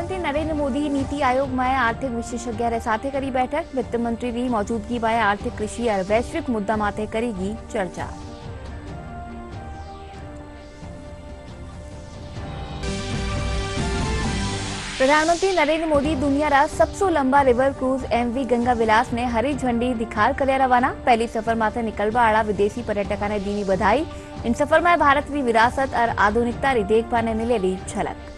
प्रधानमंत्री नरेंद्र मोदी नीति आयोग में आर्थिक विशेषज्ञ साथे करी बैठक। वित्त मंत्री मौजूदगी में आर्थिक कृषि और वैश्विक मुद्दा माथे करेगी चर्चा। प्रधानमंत्री नरेंद्र मोदी दुनिया रा सबसे लंबा रिवर क्रूज MV गंगा विलास ने हरी झंडी दिखार कर रवाना। पहली सफर माथे निकलवा वाला विदेशी पर्यटकों ने दी बधाई। इन सफर में भारत की विरासत और आधुनिकता री देखभाल ने मिलेली झलक।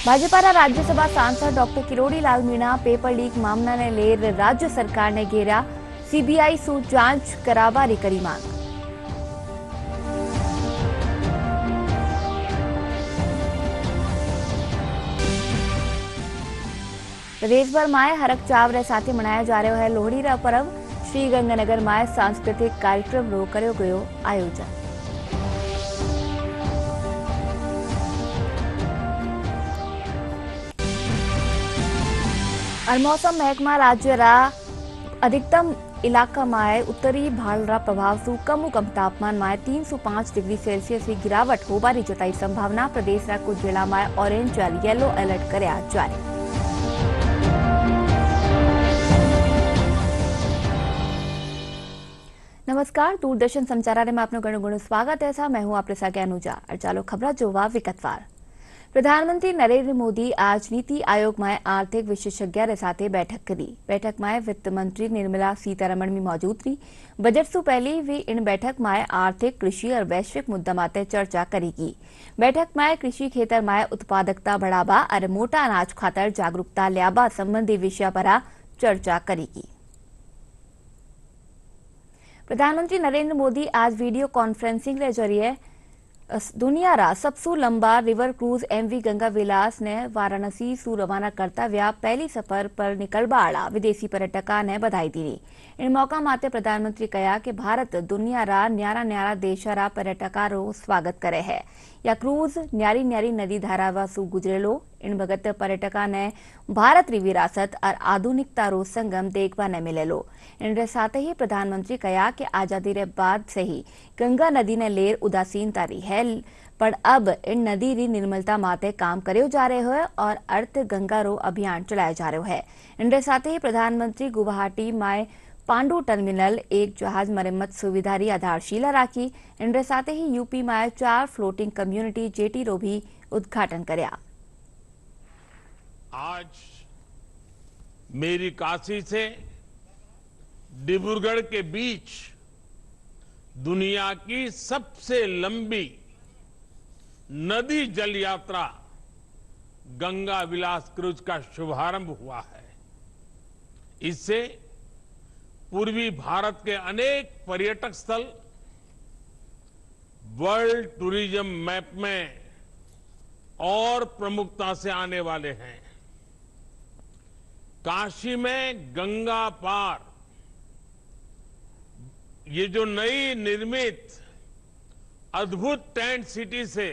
भाजपा राज्यसभा सांसद doctor Kirori Lal Meena paper leak मामला ने लेर राज्य सरकार ने घेरा। CBI सु जांच करावा री करी मांग। प्रदेश भर में हरक चावरे साथ मनाया जा रहा है लोहड़ी रा पर्व। श्रीगंगानगर में सांस्कृतिक कार्यक्रम रो कर्यो गयो आयोजन। और मौसम महकमा राज्य रा अधिकतम इलाका में उत्तरी भाल रा प्रभाव सु कम तापमान में 305 डिग्री सेल्सियस की गिरावट होबारी जताई संभावना। प्रदेश रा कुछ जिला में ऑरेंज और येलो अलर्ट कर्या जारी। नमस्कार, दूरदर्शन समाचार में आपनो घणो स्वागत है। मैं हूं आपरे सागे अनुजा और चालो खबरा जोवा विगतवार। प्रधानमंत्री नरेंद्र मोदी आज नीति आयोग में आर्थिक विशेषज्ञ साथे बैठक करी। बैठक में वित्त मंत्री निर्मला सीतारमण भी मौजूद रही। बजट से पहले वे इन बैठक में आर्थिक कृषि और वैश्विक मुद्दा माते चर्चा करेगी। बैठक में कृषि क्षेत्र में उत्पादकता बढ़ावा और मोटा अनाज खातर जागरूकता ल्याबा संबंधी विषय पर चर्चा करेगी। प्रधानमंत्री नरेंद्र मोदी आज वीडियो कॉन्फ्रेंसिंग के जरिए दुनिया रा सबसे लंबा रिवर क्रूज MV गंगा विलास ने वाराणसी सु रवाना करता व्या पहली सफर पर निकलवा वाला विदेशी पर्यटकों ने बधाई दी। इन मौका माते प्रधानमंत्री कहा कि भारत दुनिया रा न्यारा देश रा पर्यटकों रो स्वागत करे है। या क्रूज न्यारी नदी धारावा सु गुजरेलो। इन भगत पर्यटकों ने भारत री विरासत और आधुनिकता रो संगम देखवा ने मिलेलो। इनके साथ ही प्रधानमंत्री कहा कि आजादी रे बाद से ही गंगा नदी ने लेर उदासीनता रही है, पर अब इन नदी री निर्मलता माते काम करे जा रहे हो और अर्थ गंगा रो अभियान चलाया जा रहा है। इनके साथ ही प्रधानमंत्री गुवाहाटी में पांडु टर्मिनल एक जहाज मरम्मत सुविधा री आधारशिला राखी। इनके साथ ही यूपी में 4 फ्लोटिंग कम्युनिटी जेटी रो भी उद्घाटन करया। आज मेरी काशी से डिब्रूगढ़ के बीच दुनिया की सबसे लंबी नदी जल यात्रा गंगा विलास क्रूज का शुभारंभ हुआ है। इससे पूर्वी भारत के अनेक पर्यटक स्थल वर्ल्ड टूरिज्म मैप में और प्रमुखता से आने वाले हैं। काशी में गंगा पार ये जो नई निर्मित अद्भुत टेंट सिटी से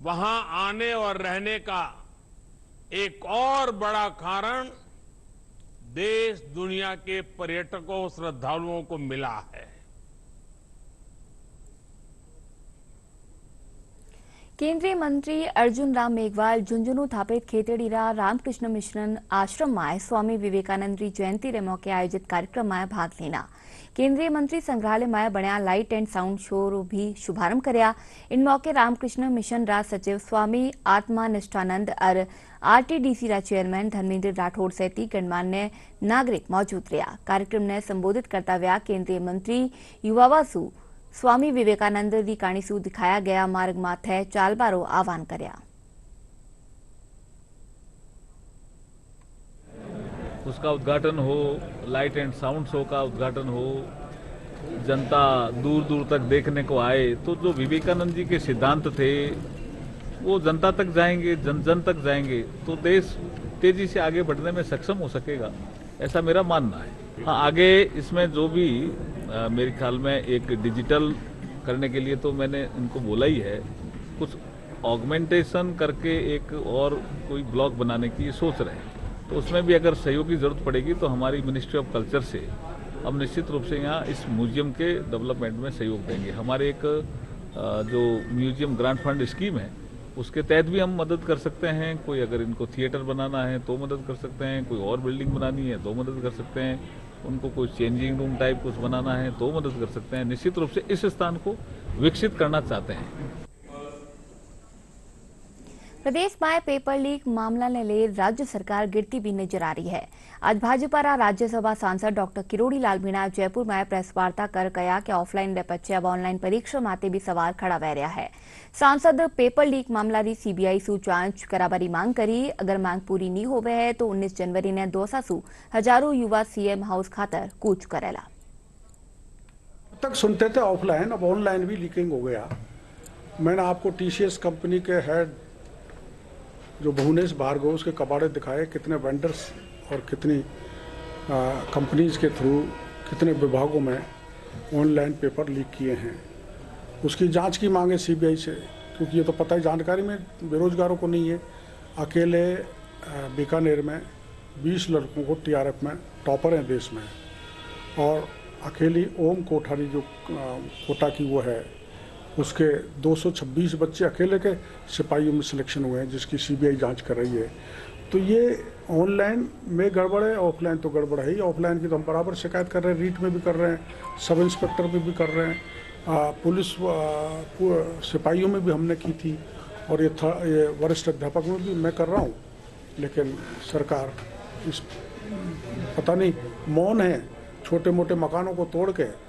वहां आने और रहने का एक और बड़ा कारण देश दुनिया के पर्यटकों श्रद्धालुओं को मिला है। केंद्रीय मंत्री अर्जुन राम मेघवाल झुंझुनू थापित खेतड़ीरा रामकृष्ण मिशन आश्रम में स्वामी विवेकानंद री जयंती रे मौके आयोजित कार्यक्रम में भाग लेना। केंद्रीय मंत्री संग्रहालय में बनिया लाइट एंड साउंड शो रो भी शुभारंभ करया। इन मौके रामकृष्ण मिशन रा सचिव स्वामी आत्मा निष्ठानंद और RTDC रा चेयरमैन धर्मेंद्र राठौड़ सहित गणमान्य नागरिक मौजूद रहा। कार्यक्रम ने संबोधित करता हुआ केंद्रीय मंत्री युवावा सु स्वामी विवेकानंद री कहानी सु दिखाया गया मार्ग माथे चालबारो आह्वान कर्या। उसका उद्घाटन हो, लाइट एंड साउंड शो का उद्घाटन हो, जनता दूर दूर तक देखने को आए, तो जो विवेकानंद जी के सिद्धांत थे वो जनता तक जाएंगे, जन जन तक जाएंगे, तो देश तेजी से आगे बढ़ने में सक्षम हो सकेगा, ऐसा मेरा मानना है। हाँ, आगे इसमें जो भी मेरे ख्याल में एक डिजिटल करने के लिए तो मैंने इनको बोला ही है, कुछ ऑगमेंटेशन करके एक और कोई ब्लॉग बनाने की सोच रहे हैं, तो उसमें भी अगर सहयोग की जरूरत पड़ेगी तो हमारी मिनिस्ट्री ऑफ कल्चर से हम निश्चित रूप से यहाँ इस म्यूजियम के डेवलपमेंट में सहयोग देंगे। हमारे एक जो म्यूजियम ग्रांट फंड स्कीम है उसके तहत भी हम मदद कर सकते हैं। कोई अगर इनको थिएटर बनाना है तो मदद कर सकते हैं, कोई और बिल्डिंग बनानी है तो मदद कर सकते हैं, उनको कोई चेंजिंग रूम टाइप कुछ बनाना है तो मदद कर सकते हैं। निश्चित रूप से इस स्थान को विकसित करना चाहते हैं। प्रदेश में पेपर लीक मामला ने ले राज्य सरकार गिरती भी नजर आ रही है। आज भाजपा राज्यसभा सांसद डॉक्टर किरोड़ी लाल मीणा जयपुर में प्रेस वार्ता कर कहा कि ऑफलाइन ने बच्चे अब ऑनलाइन परीक्षा माते भी सवाल खड़ा वह रहा है। सांसद पेपर लीक मामला री सीबीआई सू जांच कराबारी मांग करी। अगर मांग पूरी नहीं होवे है तो 19 जनवरी ने दौसा सू हजारों युवा सीएम हाउस खातर कूच करेला। तक सुनते थे ऑफलाइन, अब ऑनलाइन भी लीकिंग हो गया। मैंने आपको टीसीएस कंपनी के हेड जो भुवनेश भार्गव उसके कबाड़े दिखाए, कितने वेंडर्स और कितनी कंपनीज के थ्रू कितने विभागों में ऑनलाइन पेपर लीक किए हैं। उसकी जांच की मांग है सीबीआई से, क्योंकि ये तो पता ही जानकारी में बेरोजगारों को नहीं है। अकेले बीकानेर में 20 लड़कों को टीआरएफ में टॉपर हैं देश में, और अकेली ओम कोठारी जो कोटा की वो है उसके 226 बच्चे अकेले के सिपाहियों में सिलेक्शन हुए हैं, जिसकी सीबीआई जांच कर रही है। तो ये ऑनलाइन में गड़बड़ है, ऑफलाइन तो गड़बड़ है ही। ऑफलाइन की तो हम बराबर शिकायत कर रहे हैं, रीट में भी कर रहे हैं, सब इंस्पेक्टर पे भी कर रहे हैं, पुलिस सिपाहियों में भी हमने की थी, और ये वरिष्ठ अध्यापक में भी मैं कर रहा हूँ। लेकिन सरकार इस पता नहीं मौन है। छोटे मोटे मकानों को तोड़ के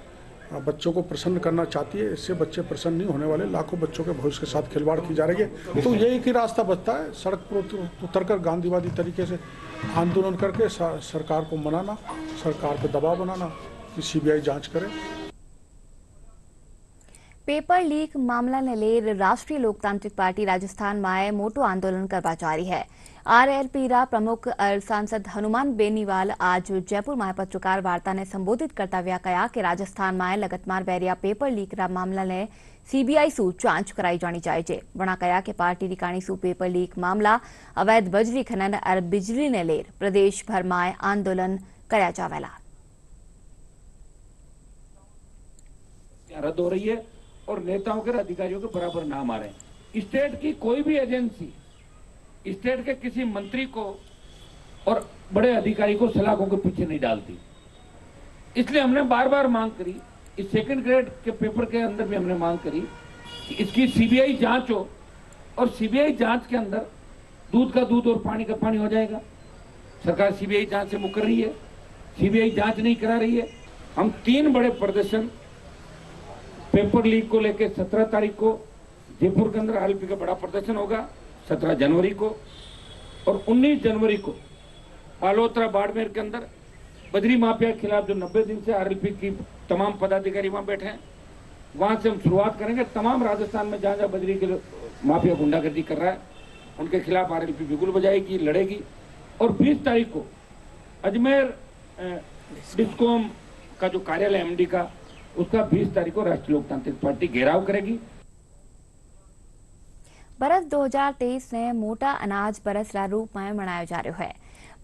बच्चों को प्रसन्न करना चाहती है। इससे बच्चे प्रसन्न नहीं होने वाले, लाखों बच्चों के भविष्य के साथ खिलवाड़ की जा रही है। तो यही कि रास्ता बचता है, सड़क पर उतरकर गांधीवादी तरीके से आंदोलन करके सरकार को मनाना, सरकार पर दबाव बनाना कि सीबीआई जांच करे। पेपर लीक मामला ने ले राष्ट्रीय लोकतांत्रिक पार्टी राजस्थान में मोटो आंदोलन करवा जारी है। आरएलपी रा प्रमुख सांसद हनुमान बेनीवाल आज जयपुर में पत्रकार वार्ता ने संबोधित करता हुआ कहा कि राजस्थान में लगतमार बैरिया पेपर लीक रा मामला ने सीबीआई सू जांच कराई जानी चाहिए। वणा कहा कि पार्टी रिकाणी सू पेपर लीक मामला अवैध बजरी खनन और बिजली ने लेर प्रदेश भर में आंदोलन कराया जावेला। रद्द हो रही है और नेताओं के अधिकारियों के बराबर नाम आ रहे हैं। स्टेट की कोई भी एजेंसी स्टेट के किसी मंत्री को और बड़े अधिकारी को सलाखों के पीछे नहीं डालती। इसलिए हमने बार बार मांग करी, इस सेकंड ग्रेड के पेपर के अंदर भी हमने मांग करी कि इसकी सीबीआई जांच हो, और सीबीआई जांच के अंदर दूध का दूध और पानी का पानी हो जाएगा। सरकार सीबीआई जांच से मुकर रही है, सीबीआई जांच नहीं करा रही है। हम 3 बड़े प्रदर्शन पेपर लीक को लेकर 17 तारीख को जयपुर के अंदर आरएलपी का बड़ा प्रदर्शन होगा, 17 जनवरी को, और 19 जनवरी को पालोत्रा बाड़मेर के अंदर बजरी माफिया के खिलाफ जो 90 दिन से आरएलपी की तमाम पदाधिकारी वहां बैठे हैं, वहां से हम शुरुआत करेंगे। तमाम राजस्थान में जहां जहां बजरी के माफिया गुंडागर्दी कर रहा है उनके खिलाफ आरएलपी बिगुल बजाएगी, लड़ेगी। और 20 तारीख को अजमेर डिस्कॉम का जो कार्यालय एमडी का, उसका 20 तारीख को राष्ट्रीय लोकतांत्रिक पार्टी घेराव करेगी। बरस 2023 ने मोटा अनाज बरस रा रूप में मनाया जा रहा है।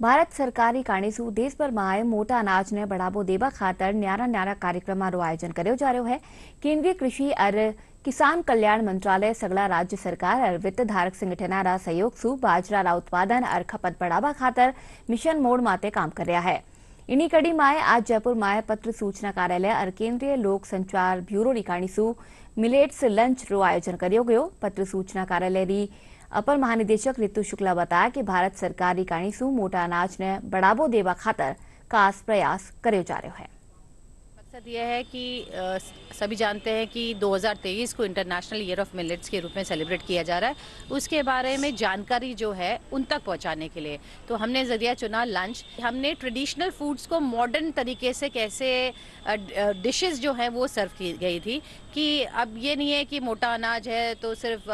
भारत सरकारी कारणीसू देश भर में मोटा अनाज ने बढ़ावो देवा खातर न्यारा न्यारा कार्यक्रम आयोजन कर्यो जा रहा है। केंद्रीय कृषि और किसान कल्याण मंत्रालय सगला राज्य सरकार और वित्त धारक संगठन सहयोग सू बाजरा रा उत्पादन और खपत बढ़ावा खातर मिशन मोड माते काम कर रहा है। इन्हीं कड़ी में आज जयपुर में पत्र सूचना कार्यालय और केंद्रीय लोक संचार ब्यूरो रिकाणीसू मिलेट्स लंच रो आयोजन कर्यो गयो। पत्र सूचना कार्यालय री अपर महानिदेशक ऋतु शुक्ला बताया कि भारत सरकार रिकाणीसू मोटा अनाज ने बढ़ावो देवा खातर खास प्रयास कर्यो जा रहा है। मकसद यह है कि सभी जानते हैं कि 2023 को इंटरनेशनल ईयर ऑफ मिलेट्स के रूप में सेलिब्रेट किया जा रहा है। उसके बारे में जानकारी जो है उन तक पहुंचाने के लिए तो हमने जरिया चुना लंच। हमने ट्रेडिशनल फूड्स को मॉडर्न तरीके से कैसे डिशेस जो हैं वो सर्व की गई थी, कि अब ये नहीं है कि मोटा अनाज है तो सिर्फ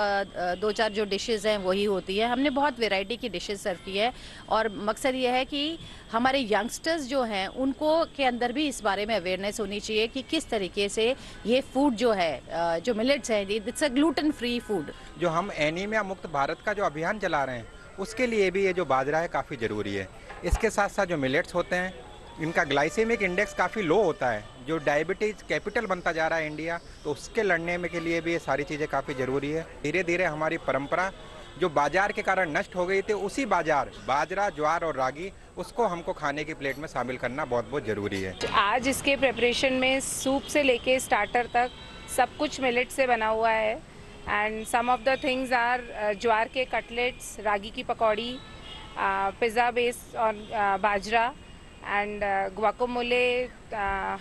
2-4 जो डिशेस हैं वही होती है। हमने बहुत वैरायटी की डिशेस सर्व की है और मकसद ये है कि हमारे यंगस्टर्स जो हैं उनको के अंदर भी इस बारे में अवेयरनेस होनी चाहिए कि किस तरीके से ये फूड जो है जो मिलेट्स है, it's a gluten free food. जो हम एनीमिया मुक्त भारत का जो अभियान चला रहे हैं उसके लिए भी ये जो बाजरा है काफ़ी ज़रूरी है। इसके साथ साथ जो मिलेट्स होते हैं इनका ग्लाइसेमिक इंडेक्स काफ़ी लो होता है, जो डायबिटीज़ कैपिटल बनता जा रहा है इंडिया, तो उसके लड़ने में के लिए भी ये सारी चीज़ें काफ़ी ज़रूरी है। धीरे धीरे हमारी परंपरा जो बाजार के कारण नष्ट हो गई थी, उसी बाजार बाजरा, ज्वार और रागी, उसको हमको खाने की प्लेट में शामिल करना बहुत बहुत ज़रूरी है। आज इसके प्रिपरेशन में सूप से लेके स्टार्टर तक सब कुछ मिलेट से बना हुआ है and some of the things are jowar के कटलेट्स, रागी की pakodi, pizza based on bajra and guacamole,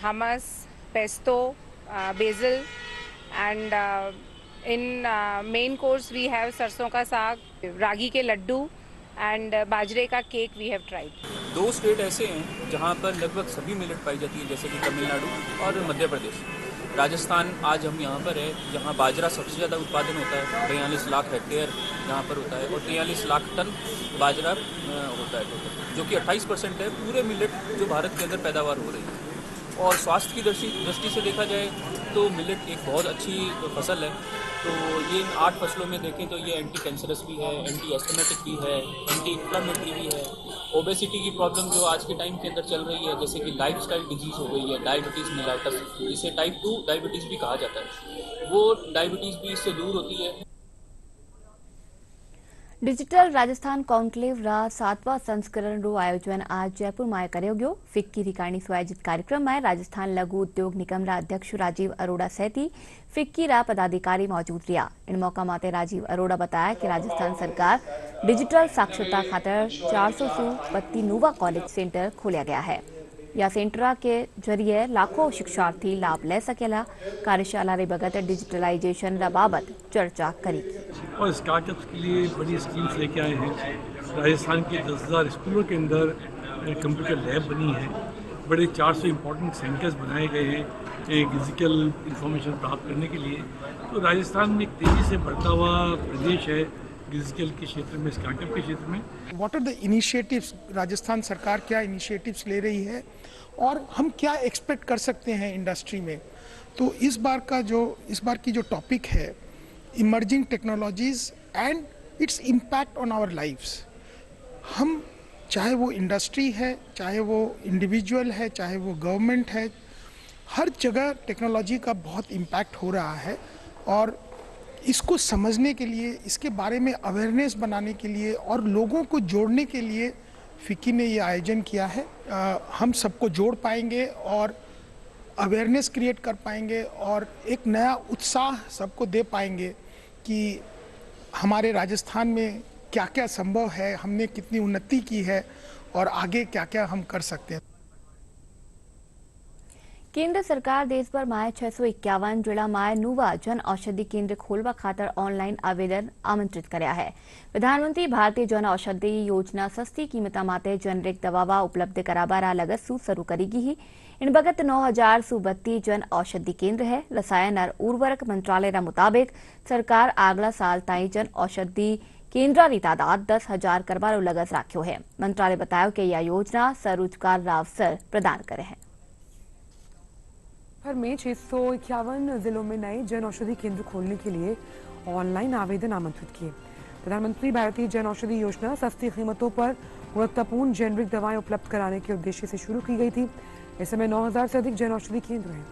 hummus, pesto, basil and in main course we have sarson का साग, रागी के लड्डू एंड बाजरे का cake we have tried. 2 state ऐसे हैं जहां पर लगभग सभी मिलेट पाई जाती है, जैसे कि तमिलनाडु और मध्य प्रदेश। राजस्थान आज हम यहाँ पर है जहाँ बाजरा सबसे ज़्यादा उत्पादन होता है, 42 लाख हेक्टेयर यहाँ पर होता है और 43 लाख टन बाजरा होता है टोटल, जो कि 28% है पूरे मिलेट जो भारत के अंदर पैदावार हो रही है। और स्वास्थ्य की दृष्टि से देखा जाए तो मिलेट एक बहुत अच्छी फसल है। तो ये इन 8 फसलों में देखें तो ये एंटी कैंसरस भी है, एंटी एस्थमेटिक भी है, एंटी इन्फ्लामेटरी भी है। ओबेसिटी की प्रॉब्लम जो आज के टाइम के अंदर चल रही है, जैसे कि लाइफस्टाइल डिजीज़ हो गई है, डायबिटीज़ मेलाइटस, जिसे टाइप 2 डायबिटीज़ भी कहा जाता है, वो डायबिटीज़ भी इससे दूर होती है। डिजिटल राजस्थान कॉन्क्लेव रा 7वां संस्करण रो आयोजन आज जयपुर में कर्यो गयो। फिक्की ठिकाणी से आयोजित कार्यक्रम में राजस्थान लघु उद्योग निगम रा अध्यक्ष राजीव अरोड़ा सहित फिक्की रा पदाधिकारी मौजूद रहा। इन मौका माते राजीव अरोड़ा बताया कि राजस्थान सरकार डिजिटल साक्षरता खातर 400 सु 32 नोवा कॉलेज सेंटर खोलिया गया है। या सेंटर के जरिए लाखों शिक्षार्थी लाभ ले सकेला। कार्यशाला रे बगत डिजिटलाइजेशन रा बाबत चर्चा करी और स्टार्टअप्स के लिए बड़ी स्कीम्स लेके आए हैं। राजस्थान के 10,000 स्कूलों के अंदर कंप्यूटर लैब बनी है, बड़े 400 इम्पोर्टेंट सेंटर्स बनाए गए हैं डिजिटल इंफॉर्मेशन प्राप्त करने के लिए। तो राजस्थान में एक तेज़ी से बढ़ता हुआ प्रदेश है डिजिटल के क्षेत्र में, स्टार्टअप के क्षेत्र में। What are the initiatives, Rajasthan सरकार क्या इनिशिएटिव्स ले रही है और हम क्या एक्सपेक्ट कर सकते हैं इंडस्ट्री में। तो इस बार की जो टॉपिक है emerging technologies and its impact on our lifes. हम चाहे वो इंडस्ट्री है, चाहे वो इंडिविजुअल है, चाहे वो गवर्नमेंट है, हर जगह टेक्नोलॉजी का बहुत इम्पैक्ट हो रहा है और इसको समझने के लिए, इसके बारे में अवेयरनेस बनाने के लिए और लोगों को जोड़ने के लिए फिक्की ने ये आयोजन किया है। हम सबको जोड़ पाएंगे और अवेयरनेस क्रिएट कर पाएंगे और एक नया उत्साह सबको दे पाएंगे कि हमारे राजस्थान में क्या क्या संभव है, हमने कितनी उन्नति की है और आगे क्या क्या हम कर सकते हैं। केंद्र सरकार देश भर में 651 जिला में नोवा जन औषधि केंद्र खोलवा खातर ऑनलाइन आवेदन आमंत्रित कर्या है। प्रधानमंत्री भारतीय जन औषधि योजना सस्ती कीमत माते जेनरिक दवावा उपलब्ध कराबारा लगत सु शुरू करेगी ही। इन बगत 9,000 सु 32 जन औषधि केंद्र है। रसायन और उर्वरक मंत्रालय रा मुताबिक सरकार अगला साल ताई जन औषधि केंद्र की तादाद 10,000 करवारो लगत राख्यो है। मंत्रालय बताया कि यह योजना स्वरोजगार रा अवसर प्रदान करे है। भर में 651 जिलों में नए जन औषधि केंद्र खोलने के लिए ऑनलाइन आवेदन आमंत्रित किए। प्रधानमंत्री भारतीय जन औषधि योजना सस्ती कीमतों पर गुणवत्तापूर्ण जेनरिक दवाएं उपलब्ध कराने के उद्देश्य से शुरू की गई थी। इस समय 9,000 से अधिक जन औषधि केंद्र हैं।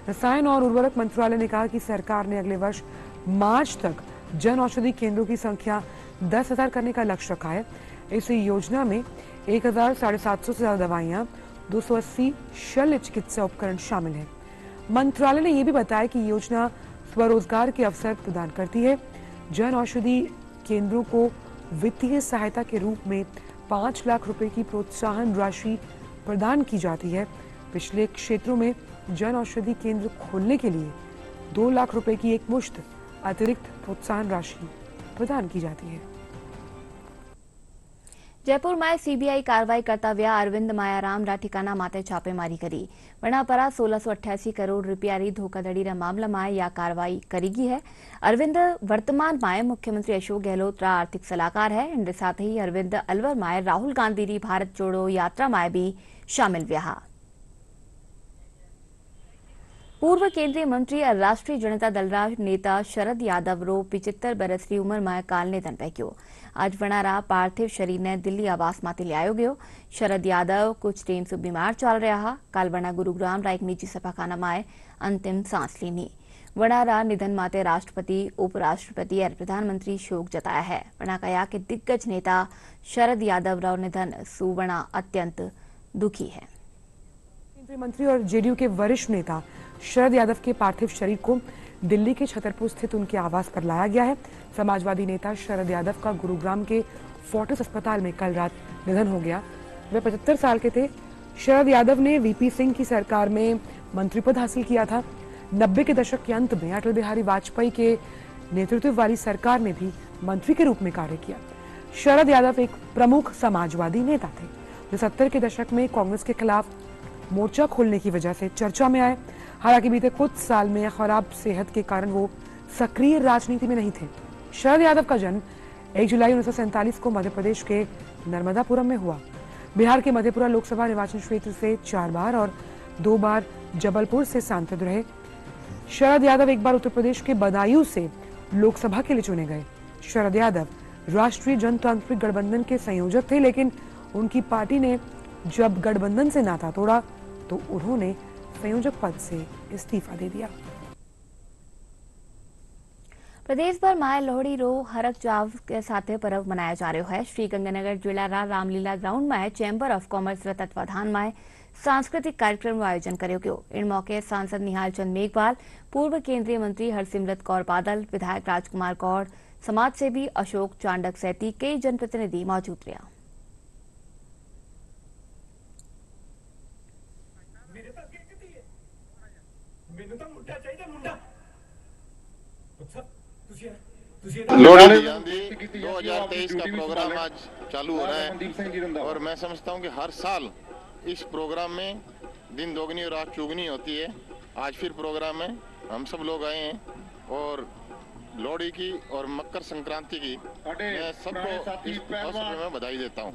रसायन और उर्वरक मंत्रालय ने कहा कि सरकार ने अगले वर्ष मार्च तक जन औषधि केंद्रों की संख्या 10,000 करने का लक्ष्य रखा है। इस योजना में 1,750 से ज्यादा दवाइयां, 280 शल्य चिकित्सा उपकरण शामिल हैं। मंत्रालय ने यह भी बताया कि योजना स्वरोजगार के अवसर प्रदान करती है। जन औषधि केंद्रों को वित्तीय सहायता के रूप में 5 लाख रुपए की प्रोत्साहन राशि प्रदान की जाती है। पिछले क्षेत्रों में जन औषधि केंद्र खोलने के लिए 2 लाख रुपए की एक मुश्त अतिरिक्त प्रोत्साहन राशि प्रदान की जाती है। जयपुर में सीबीआई कार्रवाई करता व्या अरविंद मायाराम रा ठिकाना माते छापेमारी करी। वनापरा 1688 करोड़ रुपया री धोखाधड़ी रा मामला में यह कार्रवाई करेगी है। अरविंद वर्तमान में मुख्यमंत्री अशोक गहलोत रा आर्थिक सलाहकार है। इनके साथ ही अरविंद अलवर में राहुल गांधी री भारत जोड़ो यात्रा में भी शामिल व्या। पूर्व केंद्रीय मंत्री और राष्ट्रीय जनता दल नेता शरद यादव रो 75 बरसरी उम्र में काल निधन पाम्यो। आज वणारा पार्थिव शरीर ने दिल्ली आवास मांथी लायो गयो। शरद यादव कुछ टाइम से बीमार चल रहा। काल वणा गुरुग्राम रा एक निजी सभाखाना में अंतिम सांस लीनी। वणारा निधन माते राष्ट्रपति, उपराष्ट्रपति और प्रधानमंत्री शोक जताया है। वणा कहा कि दिग्गज नेता शरद यादव रा निधन सु वणा अत्यंत दुखी है। केंद्रीय मंत्री और जेडीयू के वरिष्ठ नेता शरद यादव के पार्थिव शरीर को दिल्ली के छतरपुर स्थित उनके आवास पर लाया गया है। समाजवादी नेता शरद यादव का गुरुग्राम के फोर्टिस अस्पताल में कल रात निधन हो गया। वे 75 साल के थे। शरद यादव ने वीपी सिंह की सरकार में मंत्री पद हासिल किया था। 90 के दशक के अंत में अटल बिहारी वाजपेयी के नेतृत्व वाली सरकार में भी मंत्री के रूप में कार्य किया। शरद यादव एक प्रमुख समाजवादी नेता थे जो 70 के दशक में कांग्रेस के खिलाफ मोर्चा खोलने की वजह से चर्चा में आए। हालांकि बीते कुछ साल में खराब सेहत के कारण वो सक्रिय राजनीति में नहीं थे। शरद यादव का जन्म 1 जुलाई 1947 को मध्य प्रदेश के नर्मदापुरम में हुआ। बिहार के मधेपुरा लोकसभा निर्वाचन क्षेत्र से 4 बार और 2 बार जबलपुर से सांसद रहे। शरद यादव एक बार उत्तर प्रदेश के बदायूं से लोकसभा के लिए चुने गए। शरद यादव राष्ट्रीय जनतांत्रिक गठबंधन के संयोजक थे, लेकिन उनकी पार्टी ने जब गठबंधन से नाता तोड़ा तो उन्होंने संयोजक पद से इस्तीफा दे दिया। प्रदेश भर में लोहड़ी रो हरक चाव के साथ पर्व मनाया जा रहा है। श्रीगंगानगर जिला रामलीला ग्राउंड में चेम्बर ऑफ कॉमर्स तत्वाधान में सांस्कृतिक कार्यक्रम का आयोजन किया गया। इन मौके सांसद निहाल चंद मेघवाल, पूर्व केंद्रीय मंत्री हरसिमरत कौर बादल, विधायक राजकुमार गौड़, समाजसेवी अशोक चांडक सहित कई जनप्रतिनिधि मौजूद रहा। लोहड़ी आंधी 2023 का प्रोग्राम आज चालू हो रहा है और मैं समझता हूं कि हर साल इस प्रोग्राम में दिन दोगुनी और रात चौगुनी होती है। आज फिर प्रोग्राम में हम सब लोग आए हैं और लोहड़ी की और मकर संक्रांति की मैं सबको इस अवसर में बधाई देता हूं।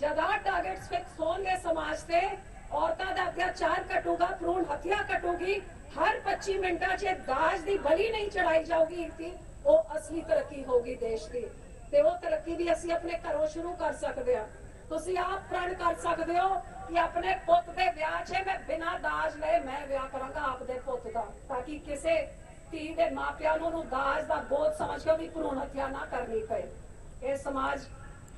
जदा टारगेट्स फिक्स होंगे समाज से औरतां दा अत्याचार कटूगा, भ्रूण हत्या कटूगी, हर 25 मिनटां 'ਚ दाज दी बलि नहीं चढ़ाई जाऊगी थी, वो असली तरक्की होगी देश की। ते वो तरक्की भी ਅਸੀਂ ਆਪਣੇ ਘਰੋਂ ਸ਼ੁਰੂ ਕਰ ਸਕਦੇ ਹਾਂ। ਤੁਸੀਂ ਆਪ ਪ੍ਰਣ ਕਰ ਸਕਦੇ ਹੋ ਕਿ ਆਪਣੇ ਪੁੱਤ ਦੇ ਵਿਆਹ 'ਚ ਮੈਂ ਬਿਨਾਂ ਦਾਜ ਲਏ ਮੈਂ ਵਿਆਹ ਕਰਾਂਗਾ ਆਪਦੇ ਪੁੱਤ ਦਾ, ਤਾਂ ਕਿ ਕਿਸੇ ਧੀ ਦੇ ਮਾਪਿਆਂ ਨੂੰ ਦਾਜ ਦਾ ਬੋਝ ਸਮਝ ਕੇ ਵੀ ਭਰੂਣ ਹੱਤਿਆ ਨਾ ਕਰਨੀ ਪਏ। ਇਹ ਸਮਾਜ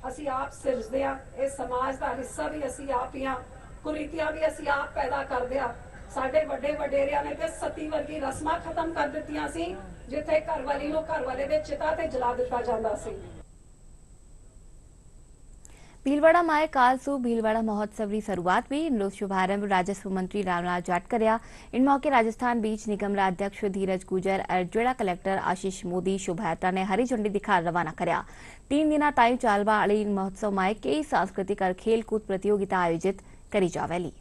ਅਸੀਂ ਆਪ ਸਿਰਜਦੇ ਆ, ਇਹ ਸਮਾਜ ਦਾ ਹਿੱਸਾ ਵੀ ਅਸੀਂ ਆਪ ਹੀ ਆ, ਕੁਰੀਤੀਆਂ ਵੀ ਅਸੀਂ ਆਪ ਪੈਦਾ ਕਰਦੇ ਆ। ਸਾਡੇ ਵੱਡੇ ਵਡੇਰਿਆਂ ਨੇ ਤੇ ਸਤੀ ਵਰਗੀ ਰਸਮਾਂ ਖਤਮ ਕਰ ਦਿੱਤੀਆਂ ਸੀ, ਜਿੱਥੇ ਘਰਵਾਲੀ ਨੂੰ ਘਰਵਾਲੇ ਦੇ ਚਿਤਾ ਤੇ ਜਲਾ ਦਿੱਤਾ ਜਾਂਦਾ ਸੀ। भीलवाड़ा में काल सु भीलवाड़ा महोत्सव की शुरुआत हुई। इनरो शुभारंभ राजस्व मंत्री रामलाल जाट करया। इन मौके राजस्थान बीच निगम अध्यक्ष धीरज गुजर और जिला कलेक्टर आशीष मोदी शोभायात्रा ने हरी झंडी दिखा रवाना करया। 3 दिन ताईं चालवा वाली इन महोत्सव में कई सांस्कृतिक और खेलकूद प्रतियोगिता आयोजित करी जावेली।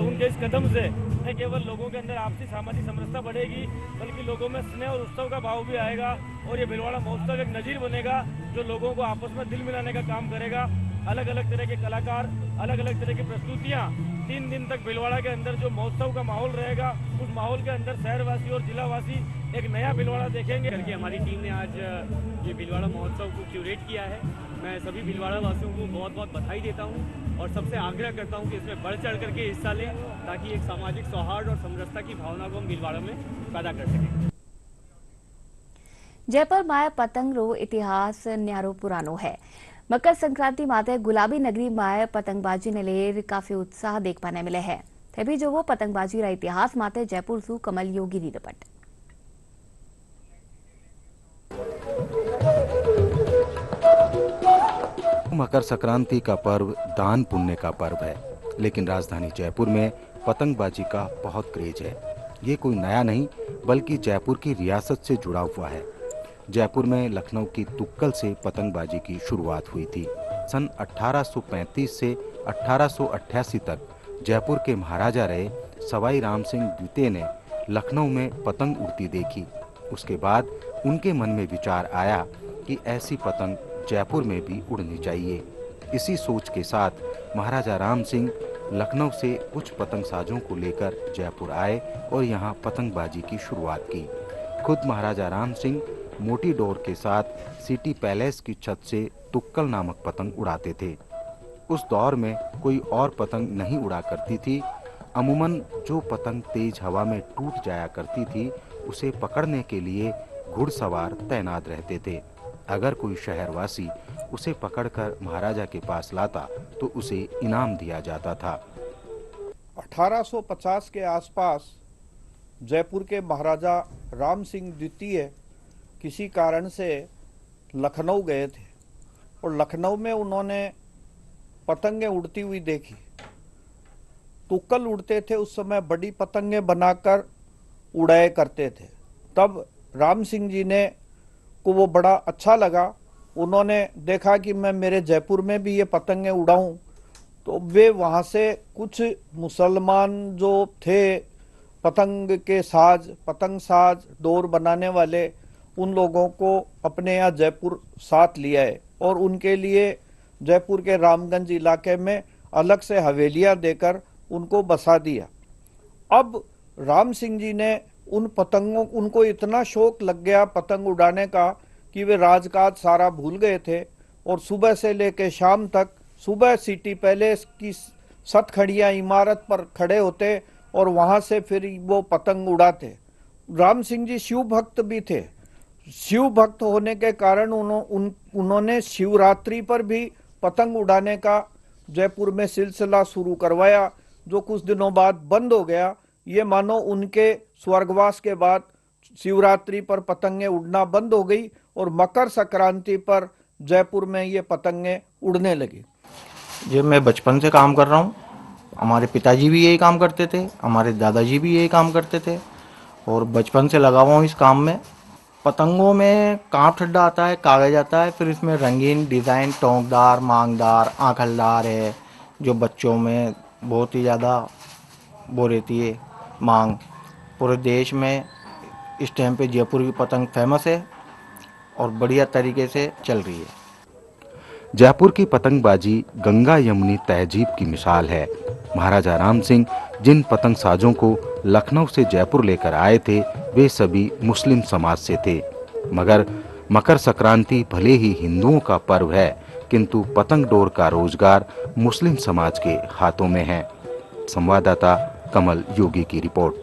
उनके इस कदम से न केवल लोगों के अंदर आपसी सामाजिक समरसता बढ़ेगी, बल्कि लोगों में स्नेह और उत्सव का भाव भी आएगा और ये भीलवाड़ा महोत्सव एक नजीर बनेगा जो लोगों को आपस में दिल मिलाने का काम करेगा। अलग अलग तरह के कलाकार, अलग अलग तरह की प्रस्तुतियाँ, 3 दिन तक भीलवाड़ा के अंदर जो महोत्सव का माहौल रहेगा, उस माहौल के अंदर शहरवासी और जिलावासी एक नया भीलवाड़ा देखेंगे। करके हमारी टीम ने आज ये भीलवाड़ा महोत्सव को क्यूरेट किया है। मैं सभी भीलवाड़ा वासियों को बहुत बहुत बधाई देता हूँ और सबसे आग्रह करता हूँ कि इसमें बढ़ चढ़ करके हिस्सा लें, ताकि एक सामाजिक सौहार्द और समरसता की भावना को हम भीलवाड़ा में पैदा कर सकें। जयपुर में पतंग रो इतिहास न्यारो पुरानो है। मकर संक्रांति माते गुलाबी नगरी में पतंगबाजी ने ले काफी उत्साह देख पाने मिले है। तभी जो वो पतंगबाजी रा इतिहास माते जयपुर सु कमल योगी री रिपोर्ट। मकर संक्रांति का पर्व दान पुण्य का पर्व है, लेकिन राजधानी जयपुर में पतंगबाजी का बहुत क्रेज है। ये कोई नया नहीं, बल्कि जयपुर की रियासत से जुड़ा हुआ है। जयपुर में लखनऊ की तुक्कल से पतंगबाजी की शुरुआत हुई थी। सन 1835 से 1888 तक जयपुर के महाराजा रहे सवाई राम सिंह द्वितीय ने लखनऊ में पतंग उड़ती देखी। उसके बाद उनके मन में विचार आया कि ऐसी पतंग जयपुर में भी उड़नी चाहिए। इसी सोच के साथ महाराजा राम सिंह लखनऊ से कुछ पतंगसाजों को लेकर जयपुर आए और यहाँ पतंगबाजी की शुरुआत की। खुद महाराजा राम सिंह मोटी डोर के साथ सिटी पैलेस की छत से तुक्कल नामक पतंग उड़ाते थे। उस दौर में कोई और पतंग नहीं उड़ा करती थी। अमूमन जो पतंग तेज हवा में टूट जाया करती थी उसे पकड़ने के लिए घुड़सवार तैनात रहते थे। अगर कोई शहरवासी उसे पकड़कर महाराजा के पास लाता तो उसे इनाम दिया जाता था। 1850 के आसपास जयपुर के महाराजा राम सिंह द्वितीय किसी कारण से लखनऊ गए थे और लखनऊ में उन्होंने पतंगें उड़ती हुई देखी। तुक्कल उड़ते थे, उस समय बड़ी पतंगें बनाकर उड़ाए करते थे। तब राम सिंह जी ने को वो बड़ा अच्छा लगा। उन्होंने देखा कि मैं मेरे जयपुर में भी ये पतंगें उड़ाऊं, तो वे वहाँ से कुछ मुसलमान जो थे पतंग के साज, पतंग साज, डोर बनाने वाले, उन लोगों को अपने यहाँ जयपुर साथ लिया है और उनके लिए जयपुर के रामगंज इलाके में अलग से हवेलियाँ देकर उनको बसा दिया। अब राम सिंह जी ने उन पतंगों, उनको इतना शौक लग गया पतंग उड़ाने का कि वे राजकाज सारा भूल गए थे और सुबह से लेकर शाम तक सुबह सिटी पैलेस की सतखड़िया इमारत पर खड़े होते और वहां से फिर वो पतंग उड़ाते। राम सिंह जी शिव भक्त भी थे। शिव भक्त होने के कारण उन्होंने शिवरात्रि पर भी पतंग उड़ाने का जयपुर में सिलसिला शुरू करवाया, जो कुछ दिनों बाद बंद हो गया। ये मानो उनके स्वर्गवास के बाद शिवरात्रि पर पतंगें उड़ना बंद हो गई और मकर संक्रांति पर जयपुर में ये पतंगें उड़ने लगी। ये मैं बचपन से काम कर रहा हूँ। हमारे पिताजी भी यही काम करते थे, हमारे दादाजी भी यही काम करते थे और बचपन से लगा हुआ हूँ इस काम में। पतंगों में कांप ठड्डा आता है, कागज आता है, फिर इसमें रंगीन डिज़ाइन, टोंकदार, मांगदार, आंखलदार है, जो बच्चों में बहुत ही ज़्यादा वो रहती है मांग। पूरे देश में इस टाइम पे जयपुर की पतंग फेमस है और बढ़िया तरीके से चल रही है। जयपुर की पतंगबाजी गंगा यमुनी तहजीब की मिसाल है। महाराजा राम सिंह जिन पतंग साजों को लखनऊ से जयपुर लेकर आए थे वे सभी मुस्लिम समाज से थे। मगर मकर संक्रांति भले ही हिंदुओं का पर्व है, किंतु पतंग डोर का रोजगार मुस्लिम समाज के हाथों में है। संवाददाता कमल योगी की रिपोर्ट।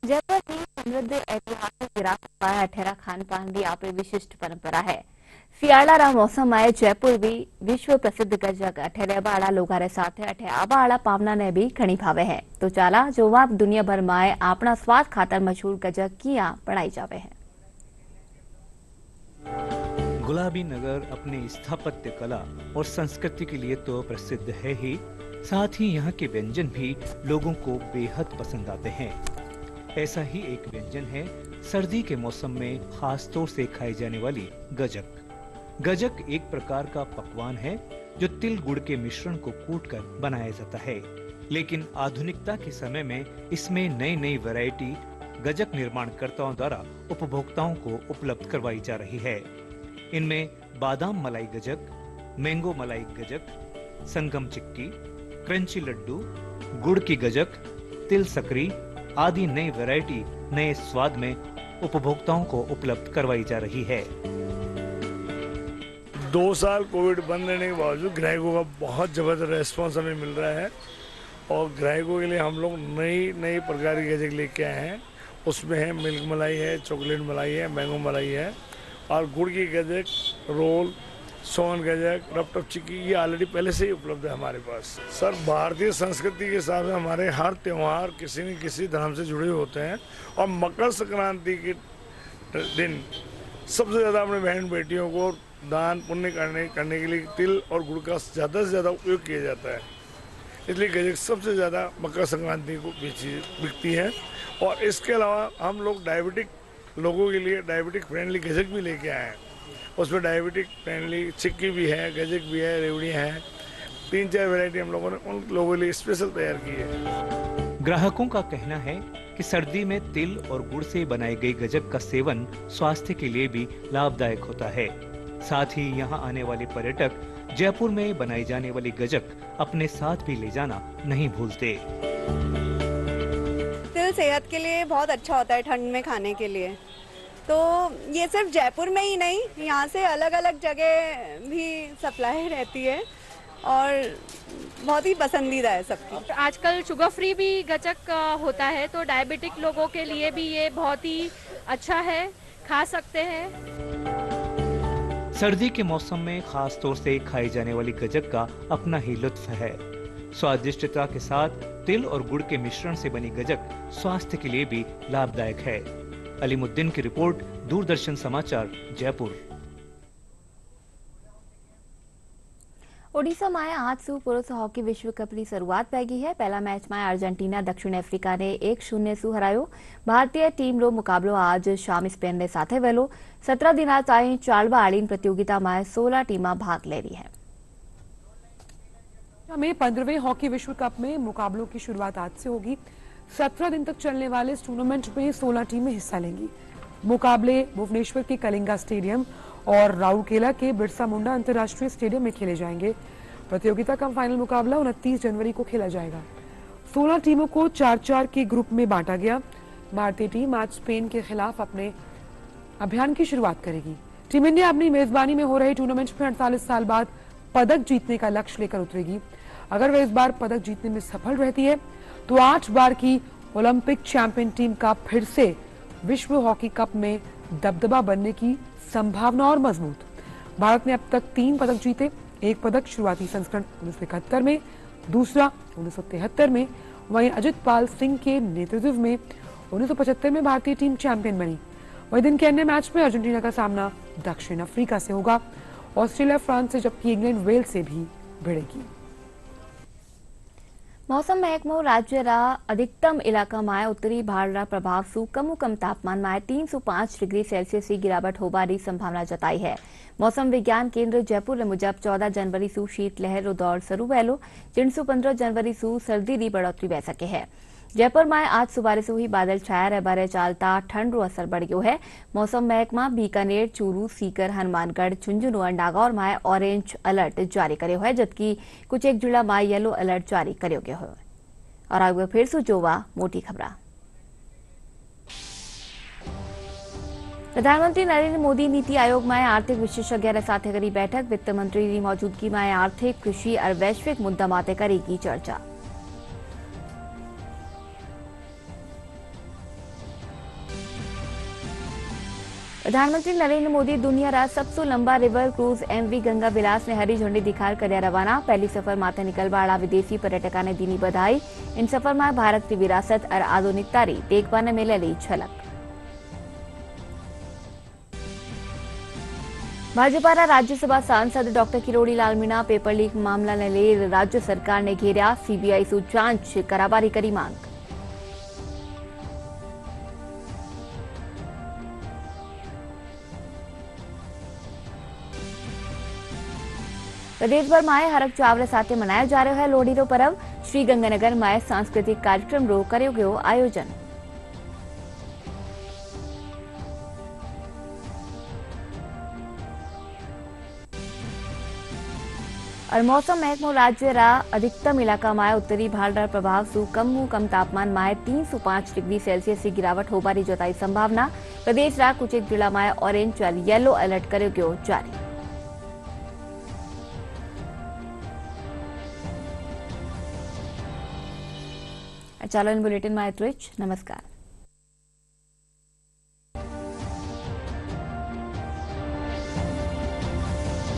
जयपुर की समृद्ध ऐतिहासिक विरासत का अठेरा खान पान भी आप विशिष्ट परंपरा है। શિયાળાના મોસમમાં જયપુર બી વિશ્વ પ્રસિદ્ધ ગજક અઠેરે બાળા લોગારે સાથે અઠે આબાળા પાવનાને બી ઘણી ભાવે है। तो चाला जोवा दुनिया भर में अपना स्वाद खातर मशहूर गजक किया बनाई जावे है। गुलाबी नगर अपने स्थापत्य कला और संस्कृति के लिए तो प्रसिद्ध है ही, साथ ही यहाँ के व्यंजन भी लोगों को बेहद पसंद आते हैं। ऐसा ही एक व्यंजन है सर्दी के मौसम में खास तौर से खाई जाने वाली गजक। गजक एक प्रकार का पकवान है जो तिल गुड़ के मिश्रण को कूटकर बनाया जाता है, लेकिन आधुनिकता के समय में इसमें नई नई वैरायटी गजक निर्माणकर्ताओं द्वारा उपभोक्ताओं को उपलब्ध करवाई जा रही है। इनमें बादाम मलाई गजक, मैंगो मलाई गजक, संगम चिक्की, क्रंची लड्डू, गुड़ की गजक, तिल सकरी आदि नई वैरायटी नए स्वाद में उपभोक्ताओं को उपलब्ध करवाई जा रही है। 2 साल कोविड बंद रहने के बावजूद ग्राहकों का बहुत ज़बरदस्त रेस्पॉन्स हमें मिल रहा है और ग्राहकों के लिए हम लोग नई प्रकार की गजक लेके आए हैं। उसमें है मिल्क मलाई है, चॉकलेट मलाई है, मैंगो मलाई है और गुड़ की गजक, रोल, सोन गजक, रपटप चिक्की ये ऑलरेडी पहले से ही उपलब्ध है हमारे पास। सर भारतीय संस्कृति के हिसाब से हमारे हर त्यौहार किसी न किसी धर्म से जुड़े होते हैं और मकर संक्रांति के दिन सबसे ज़्यादा अपने बहन बेटियों को दान पुण्य करने के लिए तिल और गुड़ का ज़्यादा से ज़्यादा उपयोग किया जाता है, इसलिए गजक सबसे ज़्यादा मकर संक्रांति को बिकती है। और इसके अलावा हम लोग डायबिटिक लोगों के लिए डायबिटिक फ्रेंडली गजक भी लेके आए हैं। उसमें डायबिटिक फ्रेंडली चिक्की भी है, गजक भी है, रेवड़ियाँ हैं 3-4 वैरायटी हम लोगों ने उन लोगों के लिए स्पेशल तैयार की है। ग्राहकों का कहना है कि सर्दी में तिल और गुड़ से बनाई गई गजक का सेवन स्वास्थ्य के लिए भी लाभदायक होता है। साथ ही यहाँ आने वाले पर्यटक जयपुर में बनाई जाने वाली गजक अपने साथ भी ले जाना नहीं भूलते। तिल सेहत के लिए बहुत अच्छा होता है ठंड में खाने के लिए, तो ये सिर्फ जयपुर में ही नहीं, यहाँ से अलग अलग जगह भी सप्लाई रहती है और बहुत ही पसंदीदा है सबकी। आजकल शुगर फ्री भी गजक होता है, तो डायबिटिक लोगों के लिए भी ये बहुत ही अच्छा है, खा सकते हैं। सर्दी के मौसम में खास तौर से खाई जाने वाली गजक का अपना ही लुत्फ है। स्वादिष्टता के साथ तिल और गुड़ के मिश्रण से बनी गजक स्वास्थ्य के लिए भी लाभदायक है। अलीमुद्दीन की रिपोर्ट, दूरदर्शन समाचार, जयपुर। ओडिशा में आज से पुरुष हॉकी विश्व कप की शुरुआत पै गई है। पहला मैच में अर्जेंटीना दक्षिण अफ्रीका ने 1-0 से हरायो। भारतीय टीम रो मुकाबलो आज शाम स्पेन ने साथे वेलो। 17 दिना ताईं चालवा आड़ीन प्रतियोगिता में 16 टीम भाग ले रही है। में 15वें हॉकी विश्व कप में मुकाबलों की शुरुआत आज से होगी। 17 दिन तक चलने वाले इस टूर्नामेंट में 16 टीमें हिस्सा लेंगी। मुकाबले भुवनेश्वर के कलिंगा स्टेडियम और राउरकेला के बिरसा मुंडा अंतर्राष्ट्रीय स्टेडियम में खेले जाएंगे। प्रतियोगिता का फाइनल मुकाबला 29 जनवरी को खेला जाएगा। 16 टीमों को 4-4 के ग्रुप में बांटा गया। भारतीय टीम आज स्पेन के खिलाफ अपने अभियान की शुरुआत करेगी। टीम इंडिया अपनी मेजबानी में हो रहे टूर्नामेंट में 48 साल बाद पदक जीतने का लक्ष्य लेकर उतरेगी। अगर वह इस बार पदक जीतने में सफल रहती है तो 8 बार की ओलंपिक चैंपियन टीम का फिर से विश्व हॉकी कप में दबदबा बनने की संभावना और मजबूत। भारत ने अब तक 3 पदक जीते, 1 पदक शुरुआती संस्करण 1971 में, दूसरा 1973 में। वहीं अजित पाल सिंह के नेतृत्व में 1975 में भारतीय टीम चैंपियन बनी। वहीं दिन के अन्य मैच में अर्जेंटीना का सामना दक्षिण अफ्रीका से होगा। ऑस्ट्रेलिया फ्रांस से, जबकि इंग्लैंड वेल्स से भी भिड़ेगी। मौसम महकमो राज्य रा अधिकतम इलाका में उत्तरी भाड़ रा प्रभाव सु कम तापमान में 305 डिग्री सेल्सियस की गिरावट होबारी संभावना जताई है। मौसम विज्ञान केंद्र जयपुर मुजब 14 जनवरी सु शीतलहर रो दौर शुरू वेलो, जिन सु 15 जनवरी सु सर्दी री बढ़ोतरी वह सके है। जयपुर में आज सुबारे से ही बादल छाया रह बारे चालता ठंड रो असर बढ़ गयो है। मौसम महकमा बीकानेर, चूरू, सीकर, हनुमानगढ़, झुंझुनू और नागौर में ऑरेंज अलर्ट जारी कर्यो है, जबकि कुछ एक जिला में येलो अलर्ट जारी कर्यो गयो है। और आगे फिर से जोवा मोटी खबरा। प्रधानमंत्री नरेंद्र मोदी नीति आयोग में आर्थिक विशेषज्ञ साथ करी बैठक। वित्त मंत्री की मौजूदगी में आर्थिक, कृषि और वैश्विक मुद्दा माते करेगी चर्चा। प्रधानमंत्री नरेंद्र मोदी दुनिया रा सबसे लंबा रिवर क्रूज MV गंगा विलास ने हरी झंडी दिखाकर कर्या रवाना। पहली सफर माथे निकल वाला विदेशी पर्यटका ने दीनी बधाई। इन सफर में भारत की विरासत और आधुनिकता री देखबा ने मिलेली झलक। भाजपा राज्यसभा सांसद doctor Kirori Lal Meena paper leak मामला ने ले राज्य सरकार ने घेरा। CBI सु जांच कराबारी करी मांग। प्रदेश भर में हरक चावल साथ मनाया जा रहा है लोहड़ी रो पर्व। श्रीगंगानगर में सांस्कृतिक कार्यक्रम रो कर्यो गयो आयोजन। और मौसम महकमो राज्य रा अधिकतम इलाका में उत्तरी भाड़ रा प्रभाव सु कम तापमान में 305 डिग्री सेल्सियस की गिरावट होबारी जताई संभावना। प्रदेश रा कुछ एक जिला में ऑरेंज और येलो अलर्ट कर्यो गयो जारी। चालन बुलेटिन में एतुच। नमस्कार।